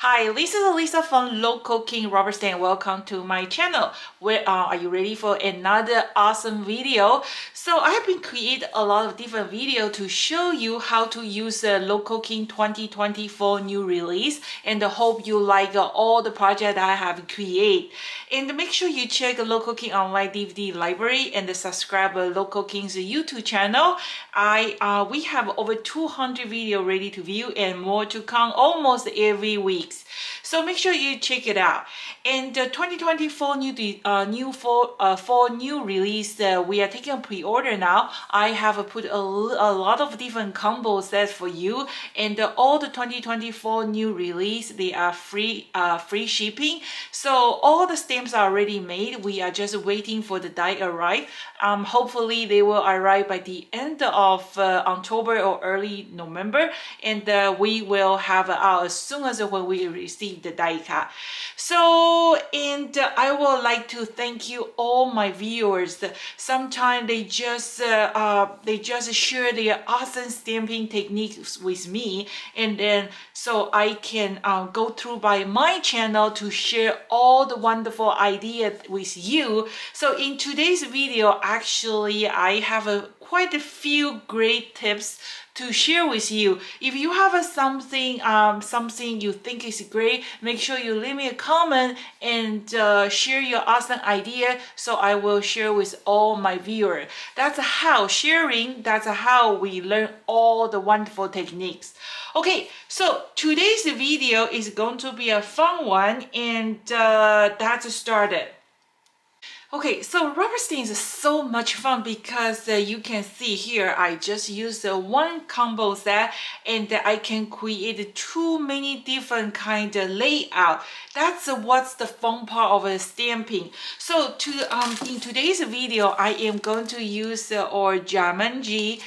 Hi, this is Lisa from Local King Rubber Stamp. Welcome to my channel. Where are you ready for another awesome video? So I have been creating a lot of different videos to show you how to use the Local King 2024 new release, and I hope you like all the projects I have created. And make sure you check Local King online DVD library and subscribe to Local King's YouTube channel. We have over 200 videos ready to view and more to come almost every week. So make sure you check it out. And 2024 fall new release, we are taking a pre-order now. I have put a lot of different combo sets for you, and all the 2024 new release, they are free shipping. So all the stamps are already made. We are just waiting for the die arrive. Hopefully they will arrive by the end of October or early November, and we will have out as soon as when we receive the die cut. So, and I would like to thank you all my viewers. Sometimes they just share their awesome stamping techniques with me, and then so I can go through by my channel to share all the wonderful ideas with you. So in today's video, actually I have quite a few great tips to share with you. If you have something you think is great, make sure you leave me a comment and share your awesome idea, so I will share with all my viewers. That's how we learn all the wonderful techniques. Okay, so today's video is going to be a fun one, and that's started. Okay, so rubber stamps is so much fun because you can see here I just used one combo set, and I can create too many different kind of layout. That's what's the fun part of stamping. So in today's video, I am going to use our Jumanji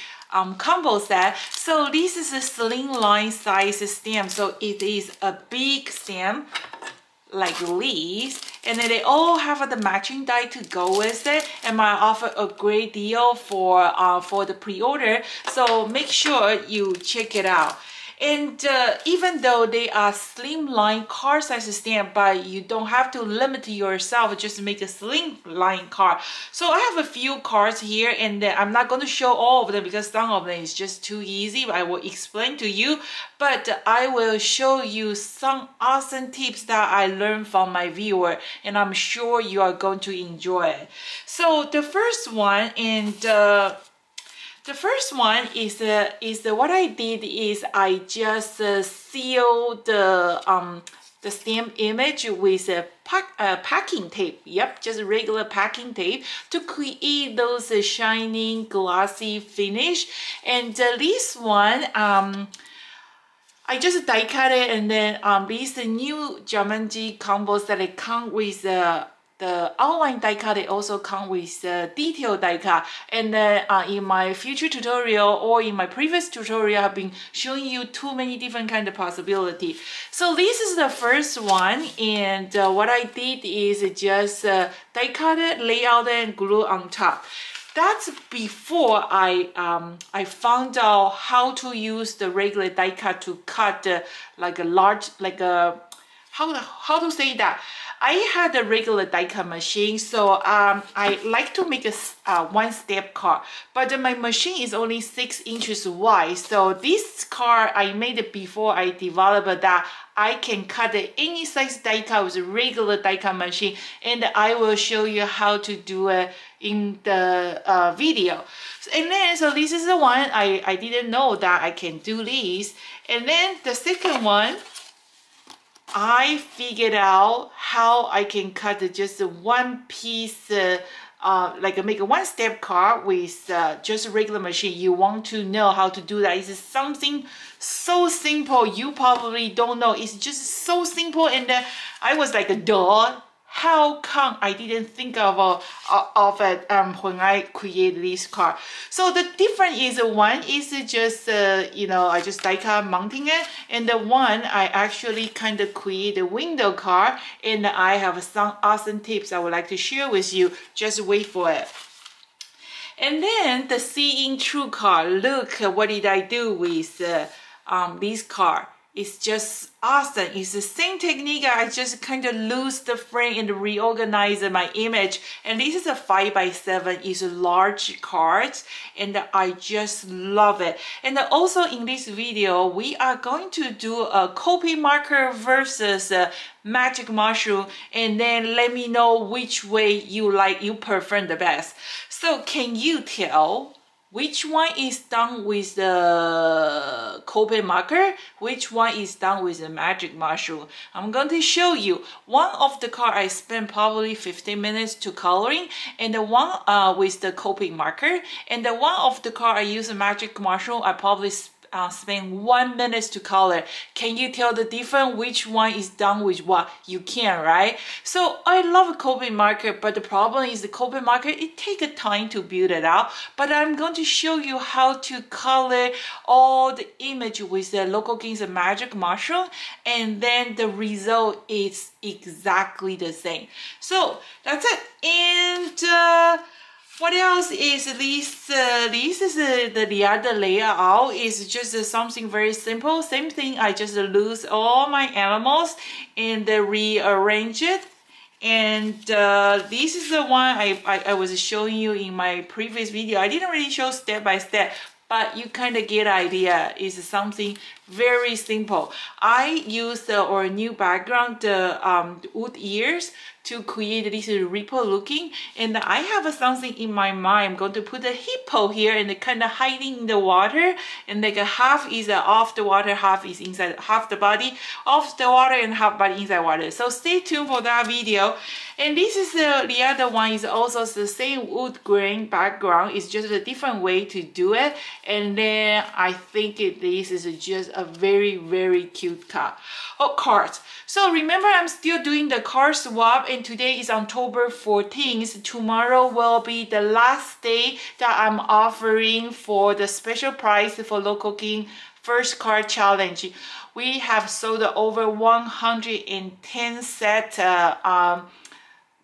combo set. So this is a slim line size stamp, so it is a big stamp like these, and then they all have the matching die to go with it, and I offer a great deal for the pre-order, so make sure you check it out. And even though they are slimline card size stamp, but you don't have to limit yourself, just make a slimline card. So I have a few cards here, and I'm not going to show all of them because some of them is just too easy. I will explain to you, but I will show you some awesome tips that I learned from my viewer, and I'm sure you are going to enjoy it. So the first one, is what I did is I just sealed the stamp image with a packing tape. Yep, just regular packing tape to create those shining glossy finish. And this one, I just die cut it, and then these new Jumanji combos that it come with the outline die cut, it also come with detail die cut. And then in my future tutorial or in my previous tutorial, I've been showing you too many different kind of possibility. So this is the first one, and what I did is just die cut it, lay out it, and glue on top. That's before I found out how to use the regular die cut to cut like a large, like a, how to say that? I had a regular die cut machine, so I like to make a one-step card, but my machine is only 6 inches wide. So this card I made it before I developed that I can cut any size die cut with a regular die cut machine, and I will show you how to do it in the video. And then, so this is the one I didn't know that I can do this. And then the second one, I figured out how I can cut just one piece, like make a one-step card with just a regular machine. You want to know how to do that. It's something so simple. You probably don't know. It's just so simple, and I was like, duh. How come I didn't think of it when I created this card? So the difference is, one is just you know, I just die cut mounting it, and the one I actually kind of create a window card, and I have some awesome tips I would like to share with you. Just wait for it. And then the Seeing True card. Look, what did I do with this card? It's just awesome. It's the same technique. I just kind of lose the frame and reorganize my image. And this is a 5x7. It's a large cards, and I just love it. And also in this video, we are going to do a copy marker versus a magic mushroom, and then let me know which way you prefer the best. So can you tell which one is done with the copy marker, which one is done with the magic mushroom? I'm going to show you. One of the card I spent probably 15 minutes to coloring, and the one with the copy marker, and the one of the card I use a magic mushroom, I probably spend 1 minute to color. Can you tell the difference? Which one is done with what? You can, right? So I love a copy marker, but the problem is the copy marker, it takes a time to build it out. But I'm going to show you how to color all the image with the Local King's magic mushroom, and then the result is exactly the same. So that's it. And what else is this? This is the other layout. Is just something very simple. Same thing. I just lose all my animals and rearrange it. And this is the one I was showing you in my previous video. I didn't really show step by step, but you kind of get idea. It's something very simple. I used our new background, the wood ears, to create this ripple looking, and I have something in my mind. I'm going to put a hippo here and kind of hiding in the water, and like a half is off the water, half is inside, half the body off the water and half body inside water. So stay tuned for that video. And this is the other one is also the same wood grain background. It's just a different way to do it. And then I think this is just a very, very cute card. Oh, cards. So remember, I'm still doing the card swap, and today is October 14th. Tomorrow will be the last day that I'm offering for the special price for Local King First Card Challenge. We have sold over 110 set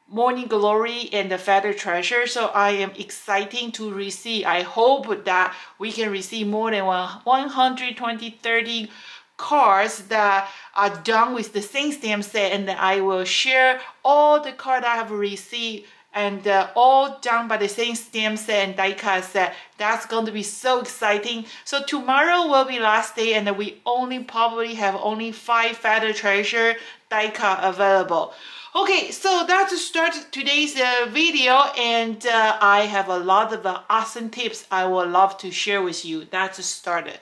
Morning Glory and the Feather Treasure. So I am excited to receive. I hope that we can receive more than 120-30 cards that are done with the same stamp set, and I will share all the cards I have received, and all done by the same stamp set and die cut set. That's going to be so exciting. So tomorrow will be last day, and we probably have only 5 Feather Treasure die cut available. Okay, so that's start today's video, and I have a lot of awesome tips I would love to share with you. That's started.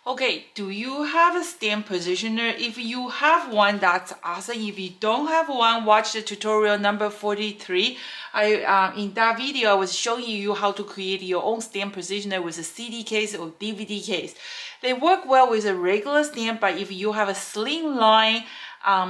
Okay, do you have a stamp positioner? If you have one, that's awesome. If you don't have one, watch the tutorial number 43. In that video, I was showing you how to create your own stamp positioner with a CD case or DVD case. They work well with a regular stamp, but if you have a slim line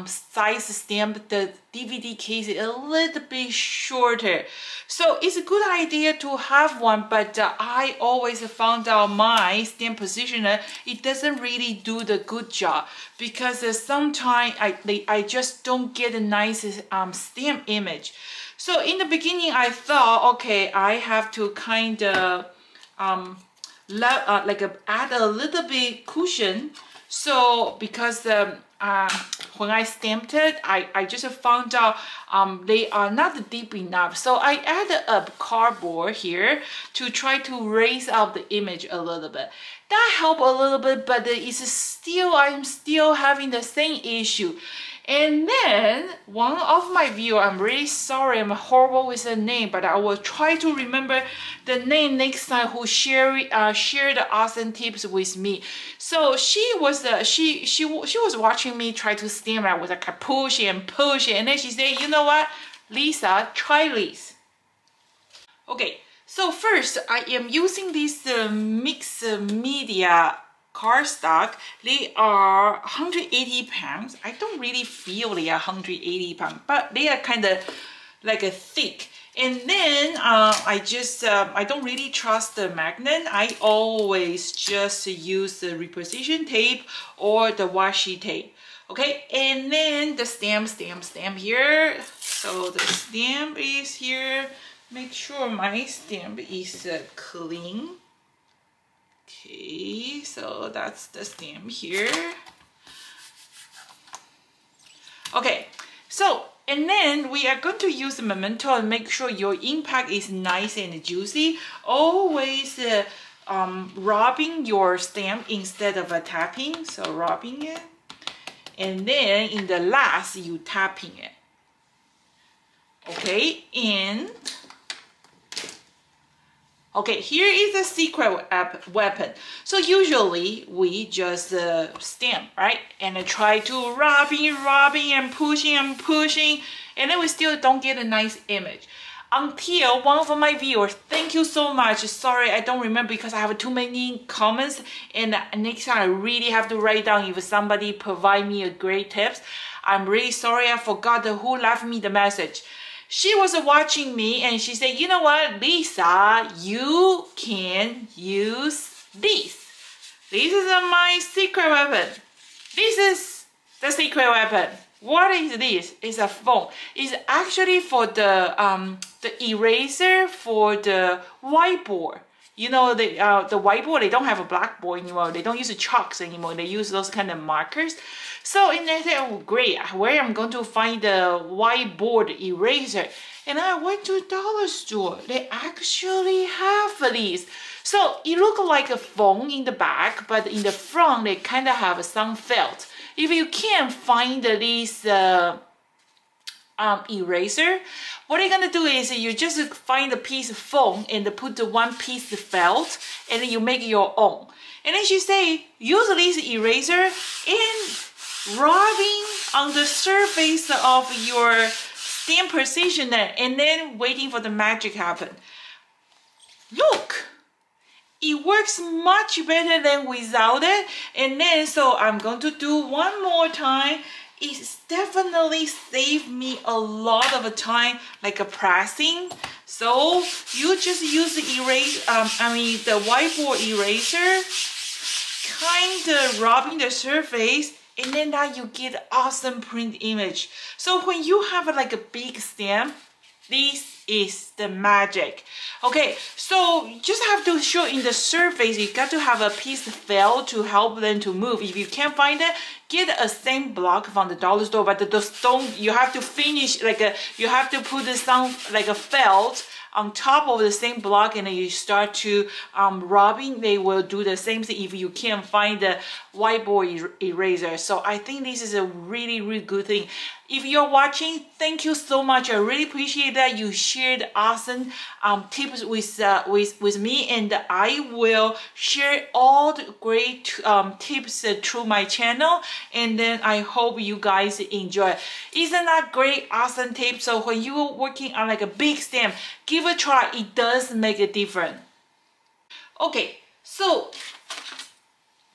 size stamp, the DVD case is a little bit shorter. So it's a good idea to have one, but I always found out my stamp positioner, it doesn't really do the good job, because sometimes I just don't get a nice stamp image. So in the beginning, I thought, okay, I have to kind of add a little bit cushion. So because when I stamped it, I just found out they are not deep enough. So I added a cardboard here to try to raise up the image a little bit. That helped a little bit, but I'm still having the same issue. And then one of my viewers, I'm really sorry, I'm horrible with the name, but I will try to remember the name next time, who shared awesome tips with me. So she was watching me try to stamp. I was like push and push, and then she said, you know what, Lisa, try this. Okay, so first I am using this mixed media cardstock. They are 180 pounds. I don't really feel they are 180 pounds, but they are kind of like a thick. And then I don't really trust the magnet. I always just use the reposition tape or the washi tape. Okay, and then the stamp here. So the stamp is here. Make sure my stamp is clean. Okay, so that's the stamp here. So, and then we are going to use the memento and make sure your impact is nice and juicy. Always rubbing your stamp instead of tapping. So rubbing it. And then in the last, you tapping it. Okay, and okay, here is the secret weapon. So usually we just stamp, right? And try to rubbing and pushing, and then we still don't get a nice image. Until one of my viewers, thank you so much. Sorry, I don't remember because I have too many comments, and next time I really have to write down if somebody provide me a great tips. I'm really sorry, I forgot who left me the message. She was watching me and she said, you know what, Lisa, you can use this. This is my secret weapon. This is the secret weapon. What is this? It's a phone. It's actually for the eraser for the whiteboard. You know, the whiteboard, they don't have a blackboard anymore. They don't use the chalks anymore. They use those kind of markers. So, and I said, oh, great, where am I going to find the whiteboard eraser? And I went to a dollar store. They actually have these. So, it looks like a phone in the back, but in the front, they kind of have some felt. If you can't find this eraser, what you're gonna do is you just find a piece of foam and put the one piece of felt, and then you make your own. And then she say, use this eraser and rubbing on the surface of your stamp positioner, and then waiting for the magic happen. Look, it works much better than without it. And then so I'm going to do one more time. It's definitely saved me a lot of time, like a pressing. So you just use the the whiteboard eraser, kind of rubbing the surface, and then now you get awesome print image. So when you have like a big stamp, this is the magic. Okay, so you just have to show in the surface, you got to have a piece of felt to help them to move. If you can't find it, get a same block from the dollar store, but the stone, you have to finish you have to put some like a felt on top of the same block, and then you start to rubbing. They will do the same thing if you can't find the whiteboard eraser. So I think this is a really, really good thing. If you're watching, thank you so much. I really appreciate that you shared awesome tips with me, and I will share all the great tips through my channel, and then I hope you guys enjoy. Isn't that great, awesome tip? So when you're working on like a big stamp, give it a try. It does make a difference. Okay, so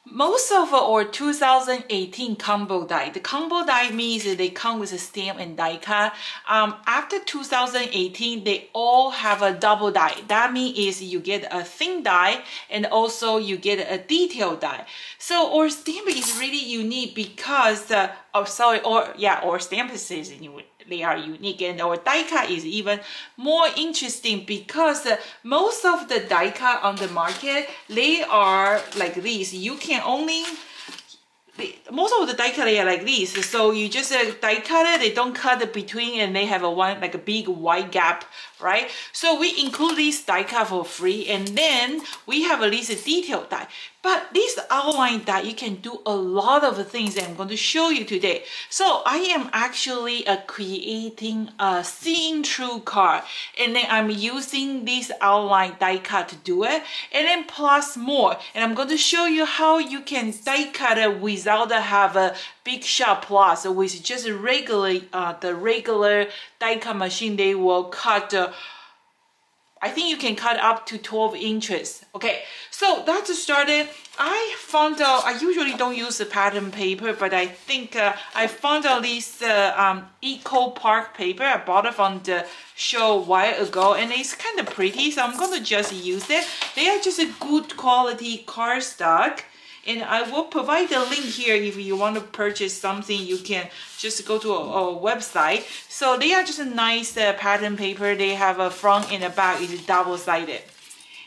most of our 2018 combo die. The combo die means that they come with a stamp and die cut. After 2018, they all have a double die. That means you get a thin die and also you get a detailed die. So our stamp is really unique because our stamp is unique. They are unique, and our die cut is even more interesting because most of the die cut on the market, they are like this. You can only, most of the die cut they are like this. So you just die cut it, they don't cut it between, and they have a big white gap, right? So we include this die cut for free, and then we have this detailed die. But this outline die, you can do a lot of things that I'm going to show you today. So I am actually creating a seeing through card, and then I'm using this outline die cut to do it, and then plus more. And I'm going to show you how you can die cut it without have a big shot plus with just regular the regular die cut machine. They will cut I think you can cut up to 12 inches. Okay, so that's started. I found out, I usually don't use the pattern paper, but I think I found out this Eco Park paper. I bought it from the show a while ago, and it's kind of pretty, so I'm going to just use it. They are just a good quality cardstock. And I will provide the link here if you want to purchase something. You can just go to a website. So they are just a nice pattern paper. They have a front and a back. It's double-sided.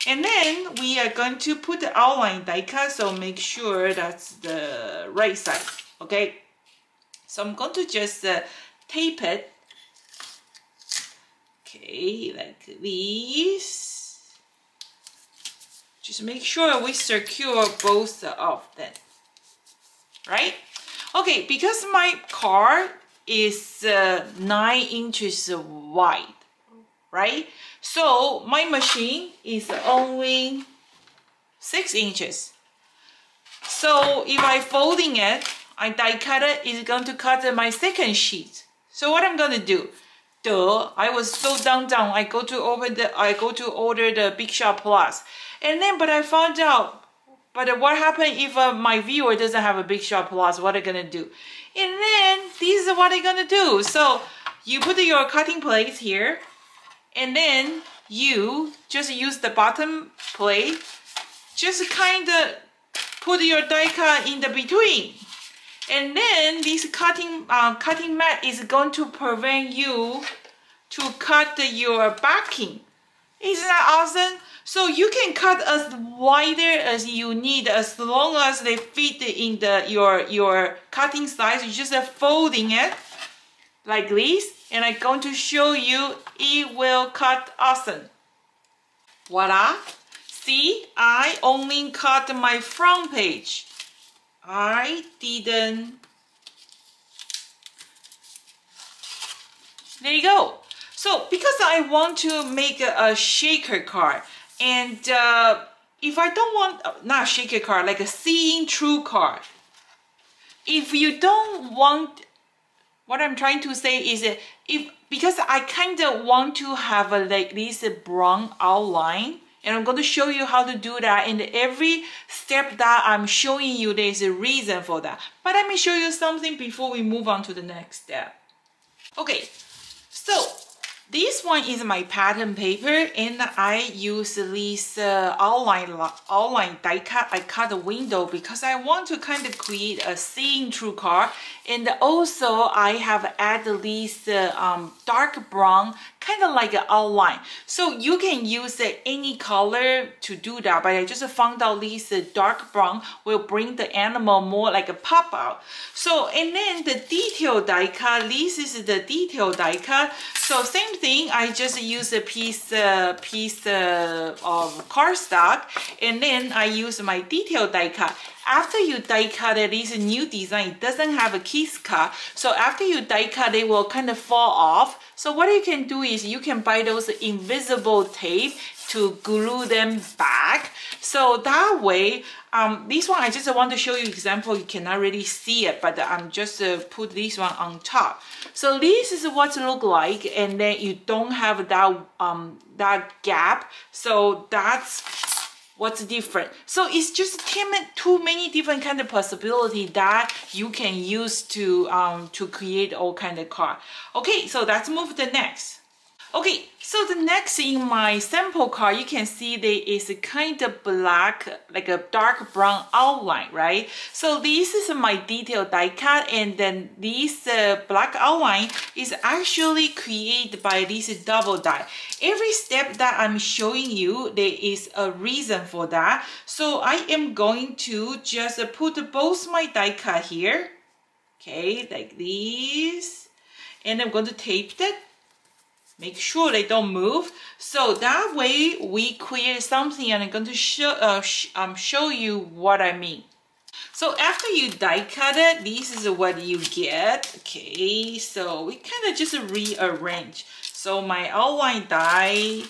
And then we are going to put the outline die cut. So make sure that's the right side. Okay. So I'm going to just tape it. Okay, like this. Just make sure we secure both of them, right? Okay, because my card is 9 inches wide, right? So my machine is only 6 inches. So if I folding it, I die cut it, it's going to cut my second sheet. So what I'm gonna do? I was so down. I go to order the Big Shot Plus, and then but I found out. But what happened if my viewer doesn't have a Big Shot Plus? What are they gonna do? And then this is what I'm gonna do. So you put your cutting plate here, and then you just use the bottom plate. Just kind of put your die cut in the between. And then this cutting mat is going to prevent you to cut your backing. Isn't that awesome? So you can cut as wider as you need, as long as they fit in your cutting size. You just folding it like this, and I'm going to show you it will cut awesome. Voila! See, I only cut my front page. I didn't. There you go. So because I want to make a shaker card, and if I don't want, not a shaker card, like a seeing through card. If you don't want, what I'm trying to say is because I kind of want to have like this brown outline. And I'm going to show you how to do that. And every step that I'm showing you, there's a reason for that. But let me show you something before we move on to the next step. Okay, so this one is my pattern paper, and I use this outline die cut. I cut a window because I want to kind of create a seeing through card. And also I have added this dark brown, kind of like an outline. So you can use any color to do that, but I just found out this dark brown will bring the animal more like a pop out. So, and then the detail die cut, this is the detail die cut. So same thing, I just use a piece of cardstock, and then I use my detail die cut. After you die cut it, this new design, it doesn't have a kiss cut. So after you die cut, they will kind of fall off. So what you can do is you can buy those invisible tape to glue them back. So that way, this one I just want to show you example. You cannot really see it, but I'm just put this one on top. So this is what it look like, and then you don't have that that gap. So that's what's different. So it's just too many different kind of possibility that you can use to create all kind of card. Okay, so let's move to the next. Okay, so the next in my sample card, you can see there is a kind of black, like a dark brown outline, right? So this is my detail die cut, and then this black outline is actually created by this double die. Every step that I'm showing you, there is a reason for that. So I am going to just put both my die cut here, okay, like this, and I'm going to tape it. Make sure they don't move. So that way we create something, and I'm going to show you what I mean. So after you die cut it, this is what you get. Okay, so we kind of just rearrange. So my outline die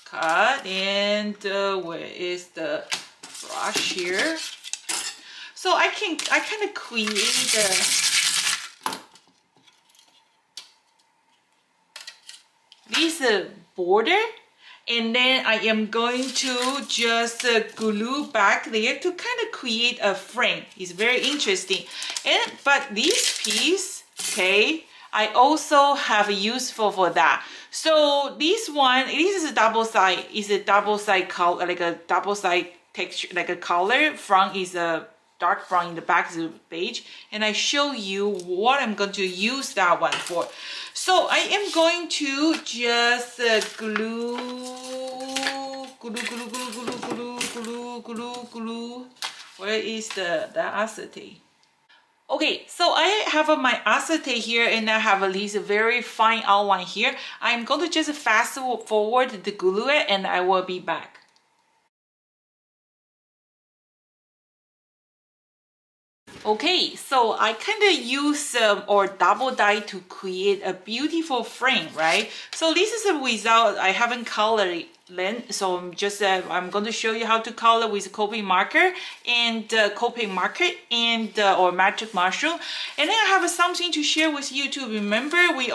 cut, and where is the brush here? So I kind of create this border, and then I am going to just glue back there to kind of create a frame. It's very interesting. But this piece, okay, I also have useful for that. So this one, this is a double side. Is a double side color, like a double side texture, like a color. Front is a dark brown, in the back is a beige, and I show you what I'm going to use that one for. So I am going to just glue. Where is the acetate? Okay, so I have my acetate here and I have this very fine outline here. I'm going to just fast forward the glue it and I will be back. Okay, so I kind of use or double die to create a beautiful frame, right? So this is a result. I haven't colored it, so I'm going to show you how to color with Copic marker and Copic marker and or magic mushroom. And then I have something to share with you too. Remember, we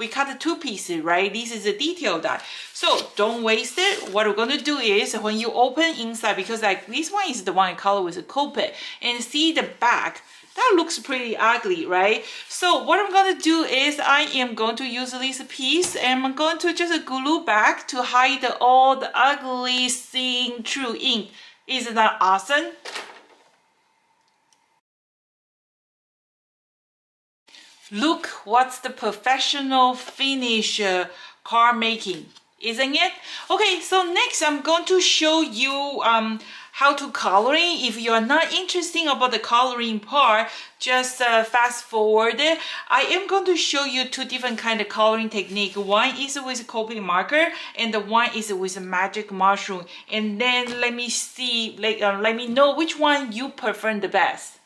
cut the two pieces, right? This is a detail die. So don't waste it. What we're going to do is when you open inside, because like this one is the one I color with a Copic, and see the back, that looks pretty ugly, right? So what I'm going to do is I am going to use this piece and I'm going to just glue back to hide all the ugly seeing through ink. Isn't that awesome? Look, what's the professional finish card making, isn't it? Okay, so next I'm going to show you how to coloring. If you are not interested about the coloring part, just fast forward it. I am going to show you two different kind of coloring technique. One is with Copic marker and the one is with magic mushroom. And then let me see, let me know which one you prefer the best.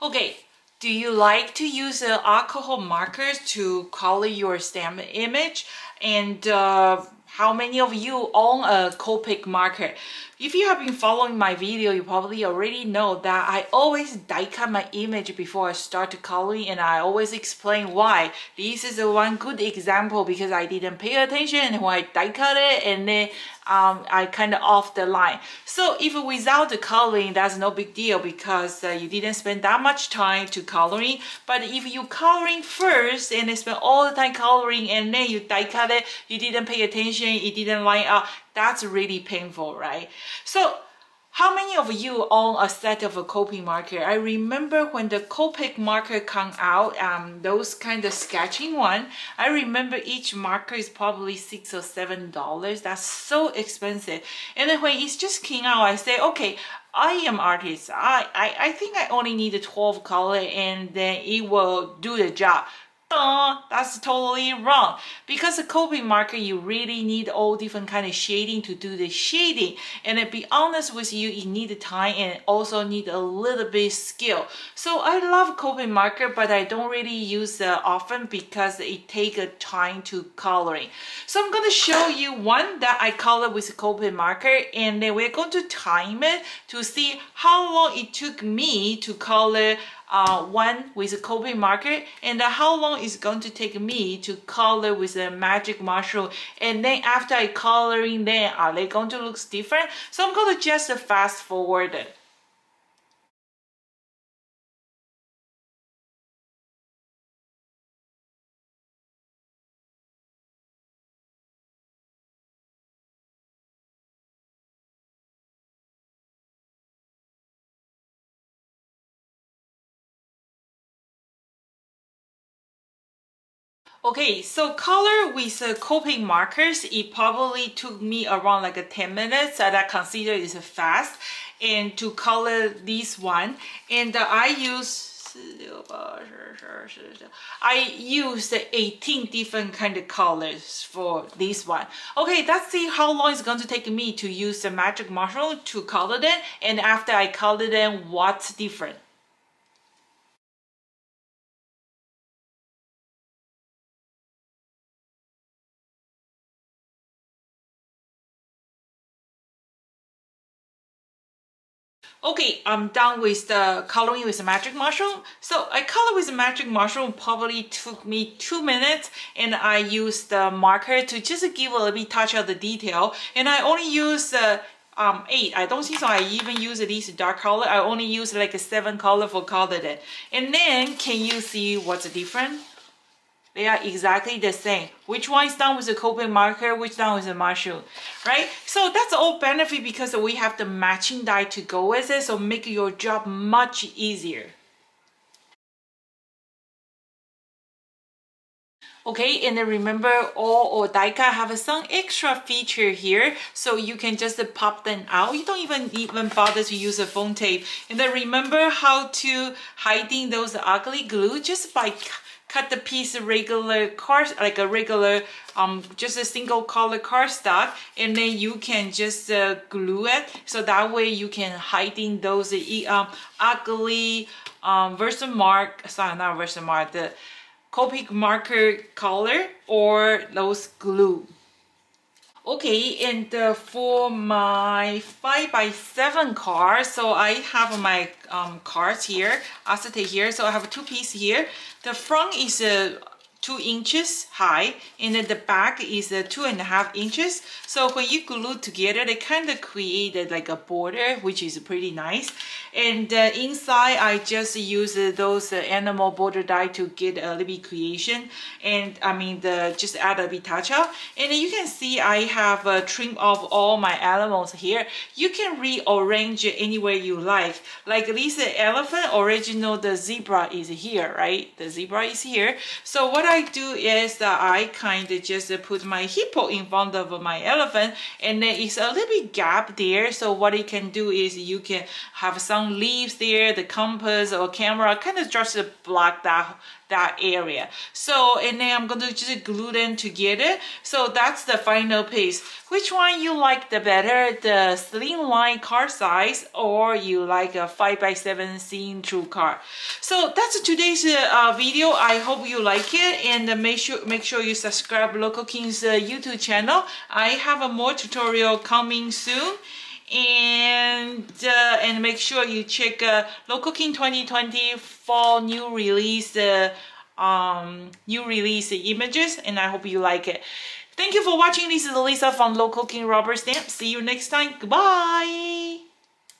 Okay. Do you like to use alcohol markers to color your stamp image? And how many of you own a Copic marker? If you have been following my video, you probably already know that I always die cut my image before I start coloring, and I always explain why. This is one good example because I didn't pay attention when I die cut it, and then I kind of off the line. So if without the coloring, that's no big deal because you didn't spend that much time to coloring. But if you coloring first and spend all the time coloring and then you die cut it, you didn't pay attention, it didn't line up, that's really painful, right? So how many of you own a set of a Copic marker? I remember when the Copic marker come out, those kind of sketching one, I remember each marker is probably $6 or $7. That's so expensive. And then when it's just came out, I say, okay, I am artist. I think I only need 12 color and then it will do the job. That's totally wrong, because a Copic marker you really need all different kind of shading to do the shading, and to be honest with you, you need time and also need a little bit skill. So I love Copic marker, but I don't really use often because it takes time to coloring. So I'm going to show you one that I color with Copic marker, and then we're going to time it to see how long it took me to color one with a Copic marker, and how long is going to take me to color with a magic mushroom, and then after I coloring, then are they going to look different? So I'm going to just fast forward it. Okay, so color with Copic markers, it probably took me around like 10 minutes that I consider is fast, and to color this one, and I use 18 different kind of colors for this one. Okay, let's see how long it's going to take me to use the magic mushroom to color them, and after I color them, what's different. Okay, I'm done with the coloring with the magic mushroom. So I color with the magic mushroom probably took me 2 minutes, and I used the marker to just give a little bit touch of the detail. And I only use 8. I don't think so I even use this dark color. I only use like a 7 color for coloring. And then can you see what's different? They are exactly the same. Which one is done with the Copic marker, which done with the mushroom, right? So that's all benefit because we have the matching die to go with it, so make your job much easier. Okay, and then remember all die cut have some extra feature here, so you can just pop them out. You don't even bother to use a phone tape. And then remember how to hiding those ugly glue just by cut the piece of regular card, like a regular just a single color cardstock, and then you can just glue it, so that way you can hiding those ugly Versamark, sorry, not Versamark, the Copic marker color or those glue. Okay, and for my 5x7 card, so I have my cards here, acetate here. So I have two pieces here. The front is 2 inches high, and then the back is 2.5 inches. So when you glue together, they kind of created like a border, which is pretty nice. And inside, I just use those animal border die to get a little bit creation, and I mean just add a bit touch up. And you can see I have trimmed off all my animals here. You can rearrange it anywhere you like. Like this elephant original, the zebra is here, right? The zebra is here. So what I do is that I kind of just put my hippo in front of my elephant, and then it's a little bit gap there. So what you can do is you can have some leaves there, the compass or camera kind of just block that area. So, and then I'm going to just glue them together. So that's the final piece. Which one you like the better, the slimline card size, or you like a 5x7 see-through card? So that's today's video. I hope you like it, and make sure you subscribe Local King's YouTube channel. I have a more tutorial coming soon. And make sure you check Local King 2020 fall new release images, and I hope you like it. Thank you for watching. This is Lisa from Local King Rubber Stamp. See you next time. Goodbye.